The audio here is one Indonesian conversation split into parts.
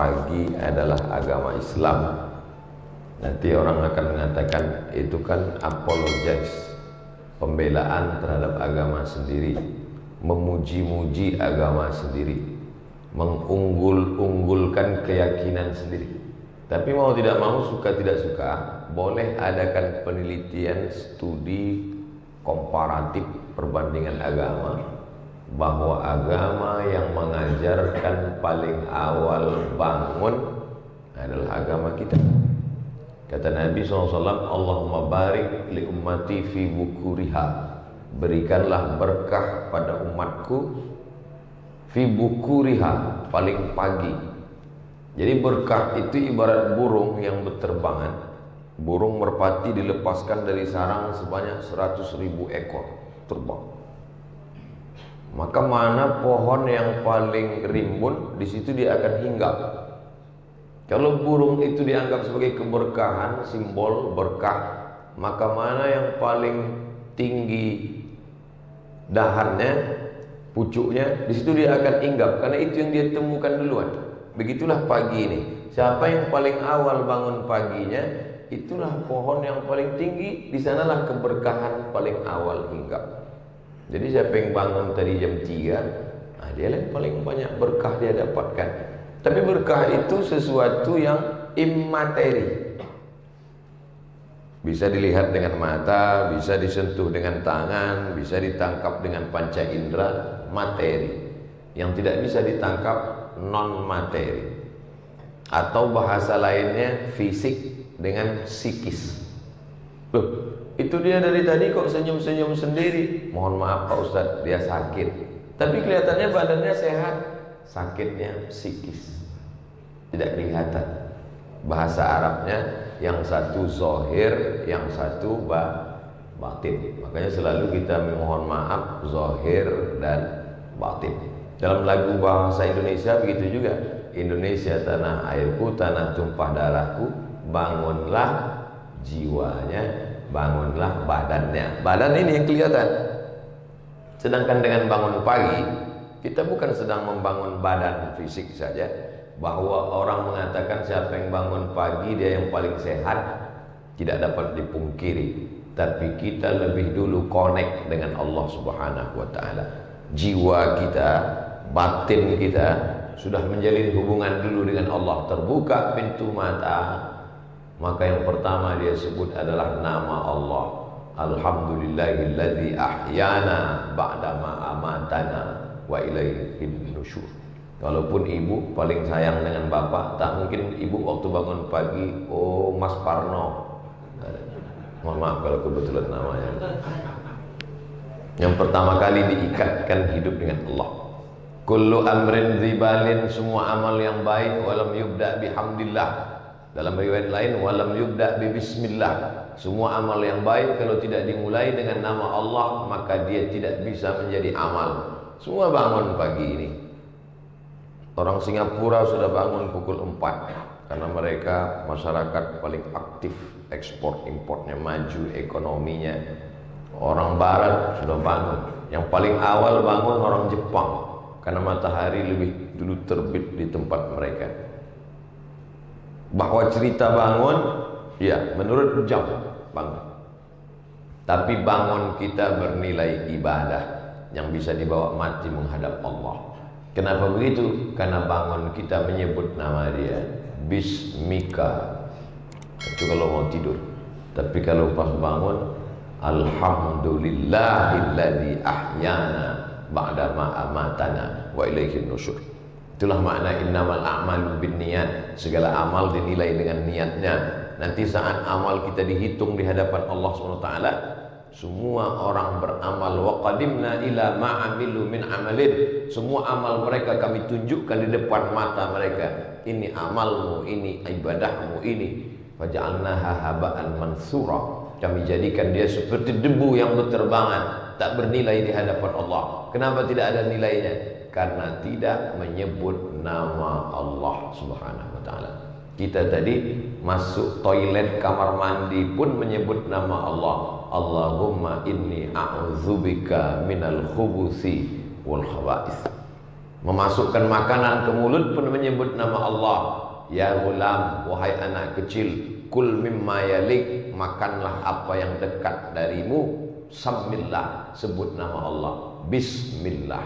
pagi adalah agama Islam. Nanti orang akan mengatakan itu kan apologize, pembelaan terhadap agama sendiri, memuji-muji agama sendiri, mengunggul-unggulkan keyakinan sendiri. Tapi mau tidak mau, suka tidak suka, boleh adakan penelitian studi komparatif perbandingan agama, bahwa agama yang mengajarkan paling awal bangun adalah agama kita. Kata Nabi SAW, Allahumma barik li ummati fi bukuriha, berikanlah berkah pada umatku fi bukuriha, paling pagi. Jadi berkah itu ibarat burung yang berterbangan. Burung merpati dilepaskan dari sarang sebanyak 100.000 ekor terbang. Maka mana pohon yang paling rimbun, di situ dia akan hinggap. Kalau burung itu dianggap sebagai keberkahan, simbol berkah, maka mana yang paling tinggi dahannya, pucuknya, di situ dia akan hinggap, karena itu yang dia temukan duluan. Begitulah pagi ini. Siapa yang paling awal bangun paginya, itulah pohon yang paling tinggi, di sanalah keberkahan paling awal hinggap. Jadi siapa yang bangun tadi jam 3, dia yang paling banyak berkah dia dapatkan. Tapi berkah itu sesuatu yang immateri, bisa dilihat dengan mata, bisa disentuh dengan tangan, bisa ditangkap dengan panca indera, materi. Yang tidak bisa ditangkap non materi, atau bahasa lainnya fisik dengan psikis. Loh, itu dia dari tadi kok senyum-senyum sendiri. Mohon maaf Pak Ustadz, dia sakit. Tapi kelihatannya badannya sehat. Sakitnya psikis, tidak kelihatan. Bahasa Arabnya yang satu zohir, yang satu batin. Makanya selalu kita memohon maaf zohir dan batin. Dalam lagu bahasa Indonesia begitu juga. Indonesia tanah airku, tanah tumpah darahku, bangunlah jiwanya, bangunlah badannya. Badan ini yang kelihatan. Sedangkan dengan bangun pagi, kita bukan sedang membangun badan fisik saja. Bahwa orang mengatakan siapa yang bangun pagi dia yang paling sehat, tidak dapat dipungkiri. Tapi kita lebih dulu connect dengan Allah Subhanahu wa ta'ala. Jiwa kita, batin kita sudah menjalin hubungan dulu dengan Allah. Terbuka pintu mata, maka yang pertama dia sebut adalah nama Allah. Alhamdulillahilladzi ahyana ba'dama amatana wa ilaihin nusyur. Walaupun ibu paling sayang dengan bapak, tak mungkin ibu waktu bangun pagi, oh Mas Parno. Mohon maaf kalau kebetulan namanya. Yang pertama kali diikatkan hidup dengan Allah. Kullu amrin zibalin, semua amal yang baik, walam yubda bihamdillah. Dalam riwayat lain, walam yubda bi bismillah. Semua amal yang baik kalau tidak dimulai dengan nama Allah, maka dia tidak bisa menjadi amal. Semua bangun pagi ini. Orang Singapura sudah bangun pukul 4 karena mereka masyarakat paling aktif, ekspor importnya maju, ekonominya. Orang Barat sudah bangun. Yang paling awal bangun orang Jepang karena matahari lebih dulu terbit di tempat mereka. Bahwa cerita bangun, ya menurut jam bangun. Tapi bangun kita bernilai ibadah yang bisa dibawa mati menghadap Allah. Kenapa begitu? Karena bangun kita menyebut nama dia, Bismika. Itu kalau mau tidur. Tapi kalau pas bangun, Alhamdulillahilladzi ahyana ba'dama amatana wa ilaihin nusyur. Itulah makna innamal a'malu binniyat. Segala amal dinilai dengan niatnya. Nanti saat amal kita dihitung di hadapan Allah SWT, semua orang beramal, wa qadimna ila ma'amilu min amalin. Semua amal mereka kami tunjukkan di depan mata mereka. Ini amalmu, ini ibadahmu, ini. Faja'alnaha haba'an mansura. Kami jadikan dia seperti debu yang berterbangan, tak bernilai di hadapan Allah. Kenapa tidak ada nilainya? Karena tidak menyebut nama Allah Subhanahu wa ta'ala. Kita tadi masuk toilet kamar mandi pun menyebut nama Allah. Allahumma inni a'udzubika minal khubuthi wal khaba'ith. Memasukkan makanan ke mulut pun menyebut nama Allah. Ya ghulam, wahai anak kecil, kul mimma yalik, makanlah apa yang dekat darimu. Samillah, sebut nama Allah. Bismillah.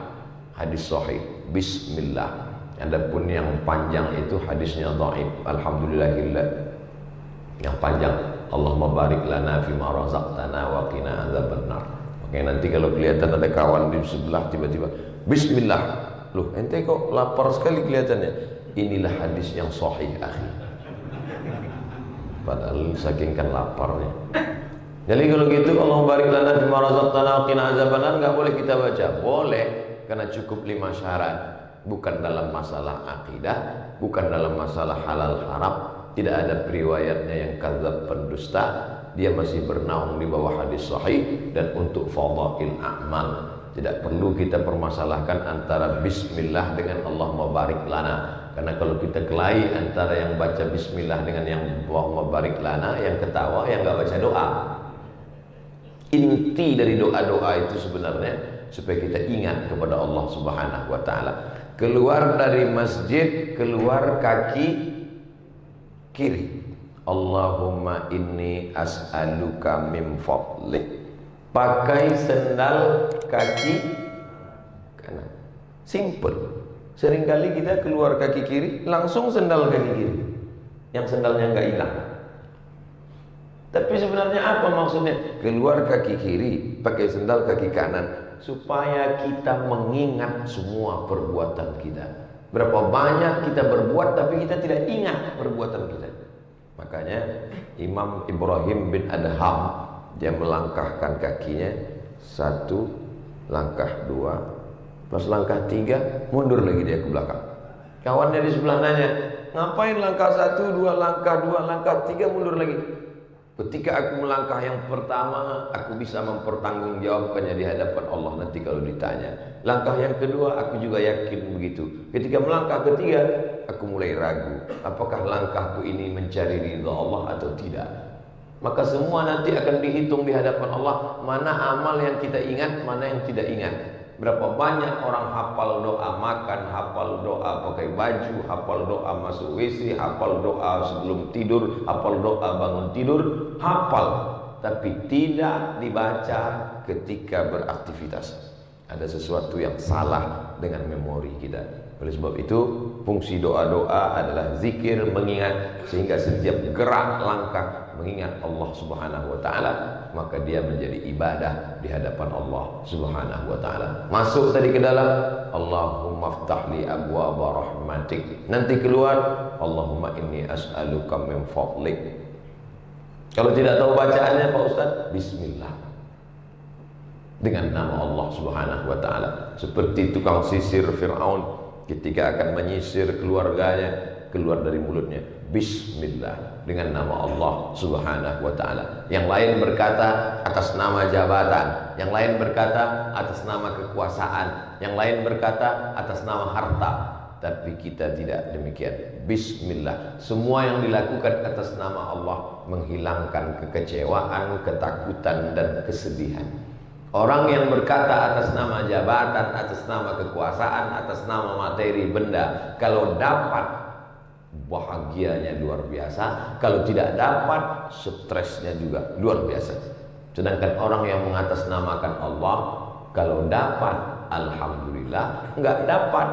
Hadis sahih, bismillah. Adapun yang panjang itu hadisnya dhaif. Alhamdulillahillah. Yang panjang, Allahumma barik lana fima razaqtana wa qina adzabannar. Oke, nanti kalau kelihatan ada kawan di sebelah tiba-tiba bismillah. Loh, ente kok lapar sekali kelihatannya. Inilah hadis yang sahih, akhi. Padahal saking kan laparnya. Jadi kalau gitu, Allahumma barik lana fima razaqtana wa qina adzabannar, enggak boleh kita baca. Boleh, karena cukup 5 syarat. Bukan dalam masalah akidah, bukan dalam masalah halal haram, tidak ada periwayatnya yang kadzab pendusta, dia masih bernaung di bawah hadis sahih. Dan untuk fadhail a'mal, tidak perlu kita permasalahkan antara bismillah dengan Allahumma barik lana. Karena kalau kita kelahi antara yang baca bismillah dengan yang Allahumma barik lana, yang ketawa yang nggak baca doa. Inti dari doa-doa itu sebenarnya supaya kita ingat kepada Allah Subhanahu wa taala. Keluar dari masjid, keluar kaki kiri. Allahumma inni as'aluka min fadlik. Pakai sendal kaki kanan. Simple. Seringkali kita keluar kaki kiri, langsung sendal kaki kiri. Yang sendalnya nggak hilang. Tapi sebenarnya apa maksudnya? Keluar kaki kiri, pakai sendal kaki kanan, supaya kita mengingat semua perbuatan kita. Berapa banyak kita berbuat tapi kita tidak ingat perbuatan kita. Makanya Imam Ibrahim bin Adham, dia melangkahkan kakinya, 1, langkah 2, pas langkah 3 mundur lagi dia ke belakang. Kawannya di sebelah nanya, ngapain langkah 1, 2, langkah 2, langkah 3 mundur lagi? Ketika aku melangkah yang pertama, aku bisa mempertanggungjawabkannya di hadapan Allah nanti kalau ditanya. Langkah yang kedua, aku juga yakin begitu. Ketika melangkah ketiga, aku mulai ragu, apakah langkahku ini mencari ridha Allah atau tidak. Maka semua nanti akan dihitung di hadapan Allah, mana amal yang kita ingat, mana yang tidak ingat. Berapa banyak orang hafal doa makan, hafal doa pakai baju, hafal doa masuk WC, hafal doa sebelum tidur, hafal doa bangun tidur, hafal, tapi tidak dibaca ketika beraktivitas. Ada sesuatu yang salah dengan memori kita. Oleh sebab itu, fungsi doa-doa adalah zikir, mengingat, sehingga setiap gerak langkah mengingat Allah Subhanahu wa taala, maka dia menjadi ibadah di hadapan Allah Subhanahu wa taala. Masuk tadi ke dalam, Allahumma ftahli abwaaba rahmatik. Nanti keluar, Allahumma inni as'aluka min fadlik. Kalau tidak tahu bacaannya Pak Ustaz, bismillah. Dengan nama Allah Subhanahu wa taala. Seperti tukang sisir Firaun ketika akan menyisir keluarganya, keluar dari mulutnya bismillah, dengan nama Allah Subhanahu wa taala. Yang lain berkata atas nama jabatan, yang lain berkata atas nama kekuasaan, yang lain berkata atas nama harta. Tapi kita tidak demikian. Bismillah. Semua yang dilakukan atas nama Allah menghilangkan kekecewaan, ketakutan dan kesedihan. Orang yang berkata atas nama jabatan, atas nama kekuasaan, atas nama materi benda, kalau dapat bahagianya luar biasa, kalau tidak dapat stresnya juga luar biasa. Sedangkan orang yang mengatasnamakan Allah, kalau dapat alhamdulillah, enggak dapat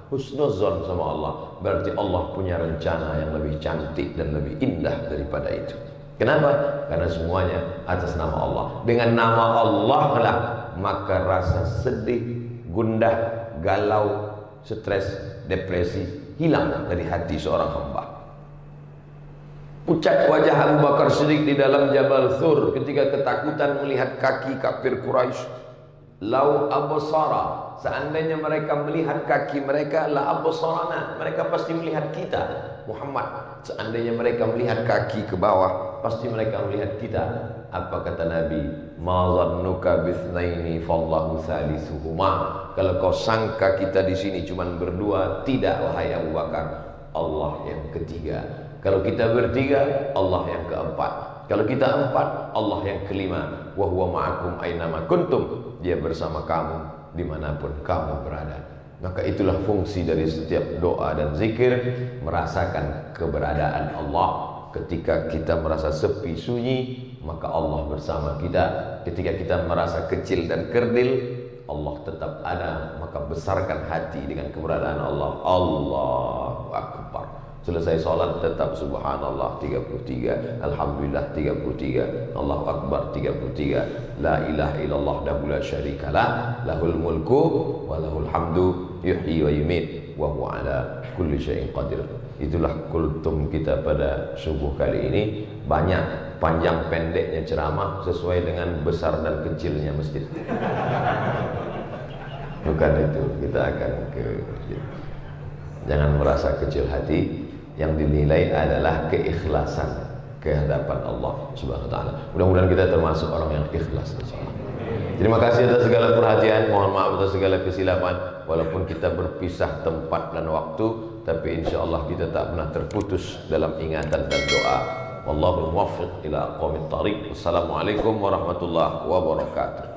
husnuzon sama Allah, berarti Allah punya rencana yang lebih cantik dan lebih indah daripada itu. Kenapa? Karena semuanya atas nama Allah. Dengan nama Allah lah maka rasa sedih, gundah, galau, stres, depresi hilang dari hati seorang hamba. Pucat wajah Abu Bakar Siddiq di dalam Jabal Thur ketika ketakutan melihat kaki kafir Quraisy. Lau absara, seandainya mereka melihat kaki mereka, la absarana, mereka pasti melihat kita Muhammad. Seandainya mereka melihat kaki ke bawah, pasti mereka melihat kita. Apa kata Nabi? Ma zannuka bitsnaini fallahu salisuhuma. Kalau kau sangka kita di sini cuma berdua, tidak wahai Abu Bakar, Allah yang ketiga. Kalau kita bertiga, Allah yang keempat. Kalau kita empat, Allah yang kelima. Wa huwa ma'akum ainama kuntum. Dia bersama kamu dimanapun kamu berada. Maka itulah fungsi dari setiap doa dan zikir, merasakan keberadaan Allah. Ketika kita merasa sepi sunyi, maka Allah bersama kita. Ketika kita merasa kecil dan kerdil, Allah tetap ada. Maka besarkan hati dengan keberadaan Allah. Allahu Akbar. Selesai sholat tetap subhanallah 33, alhamdulillah 33, Allahu Akbar 33, la ilaha illallah wahdahu la syarikalah, lahul mulku wa lahul hamdu yuhyi wa yumiit wa huwa ala kulli syai'in qadir. Itulah kultum kita pada subuh kali ini. Banyak panjang pendeknya ceramah sesuai dengan besar dan kecilnya masjid. Bukan itu, kita akan ke masjid. Jangan merasa kecil hati. Yang dinilai adalah keikhlasan ke hadapan Allah Subhanahu wa taala. Mudah-mudahan kita termasuk orang yang ikhlas insyaallah. Terima kasih atas segala perhatian, mohon maaf atas segala kesilapan. Walaupun kita berpisah tempat dan waktu, tapi insyaallah kita tak pernah terputus dalam ingatan dan doa. Wallahu muwaffiq ila aqwamit thariq. Wassalamualaikum warahmatullahi wabarakatuh.